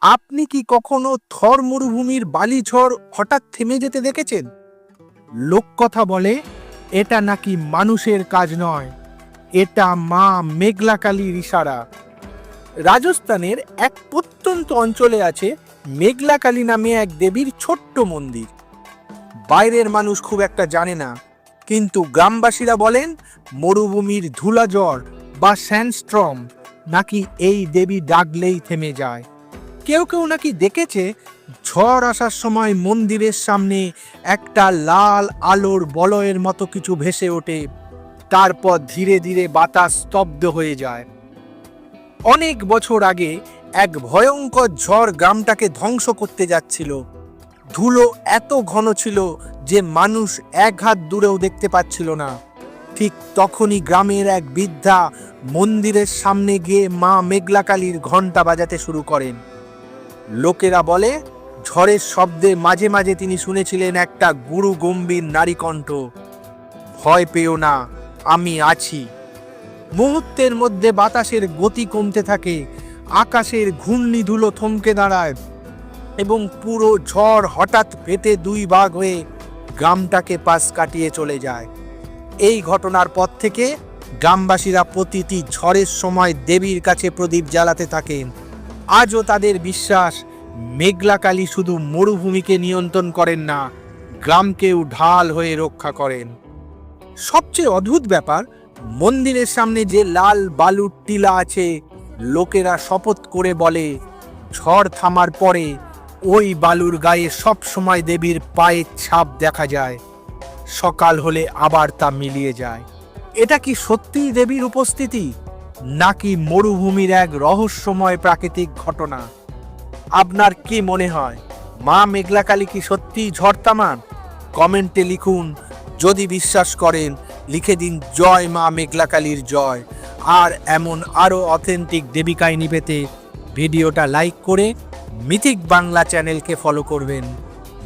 আপনি কি কখনো থর মরুভূমির বালিঝড় হঠাৎ থেমে যেতে দেখেছেন? লোককথা বলে এটা নাকি মানুষের কাজ নয়, এটা মা মেঘলাকালীর ইশারা। রাজস্থানের এক প্রত্যন্ত অঞ্চলে আছে মেঘলাকালী নামে এক দেবীর ছোট্ট মন্দির। বাইরের মানুষ খুব একটা জানে না, কিন্তু গ্রামবাসীরা বলেন মরুভূমির ধুলাঝড় বা স্যান্ডস্টর্ম নাকি এই দেবী ডাকলেই থেমে যায়। কেউ কেউ নাকি দেখেছে ঝড় আসার সময় মন্দিরের সামনে একটা লাল আলোর বলয়ের মতো কিছু ভেসে ওঠে, তারপর ধীরে ধীরে বাতাস স্তব্ধ হয়ে যায়। অনেক বছর আগে এক ভয়ঙ্কর ঝড় গ্রামটাকে ধ্বংস করতে যাচ্ছিল। ধুলো এত ঘন ছিল যে মানুষ এক হাত দূরেও দেখতে পাচ্ছিল না। ঠিক তখনই গ্রামের এক বৃদ্ধা মন্দিরের সামনে গিয়ে মা মেঘলাকালীর ঘণ্টা বাজাতে শুরু করেন। লোকেরা বলে ঝড়ের শব্দে মাঝে মাঝে তিনি শুনেছিলেন একটা গুরু গম্ভীর নারী কণ্ঠ, ভয় পেও না, আমি আছি। মুহূর্তের মধ্যে বাতাসের গতি কমতে থাকে, আকাশের ঘূর্ণি ধুলো থমকে দাঁড়ায় এবং পুরো ঝড় হঠাৎ ফেটে দুই ভাগ হয়ে গ্রামটাকে পাশ কাটিয়ে চলে যায়। এই ঘটনার পর থেকে গ্রামবাসীরা প্রতিটি ঝড়ের সময় দেবীর কাছে প্রদীপ জ্বালাতে থাকেন। আজও তাদের বিশ্বাস মেঘলাকালী শুধু মরুভূমিকে নিয়ন্ত্রণ করেন না, গ্রামকেও ঢাল হয়ে রক্ষা করেন। সবচেয়ে অদ্ভুত ব্যাপার, মন্দিরের সামনে যে লাল বালুর টিলা আছে, লোকেরা শপথ করে বলে ঝড় থামার পরে ওই বালুর গায়ে সব সময় দেবীর পায়ের ছাপ দেখা যায়। সকাল হলে আবার তা মিলিয়ে যায়। এটা কি সত্যিই দেবীর উপস্থিতি, নাকি মরুভূমির এক রহস্যময় প্রাকৃতিক ঘটনা? আপনার কি মনে হয়, মা মেঘলাকালী কি সত্যিই ঝড় থামান? কমেন্টে লিখুন। যদি বিশ্বাস করেন লিখে দিন জয় মা মেঘলাকালীর জয়। আর এমন আরও অথেন্টিক দেবী কাহিনী পেতে ভিডিওটা লাইক করে মিথিক বাংলা চ্যানেলকে ফলো করবেন।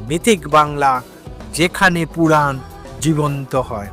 মিথিক বাংলা, যেখানে পুরাণ জীবন্ত হয়।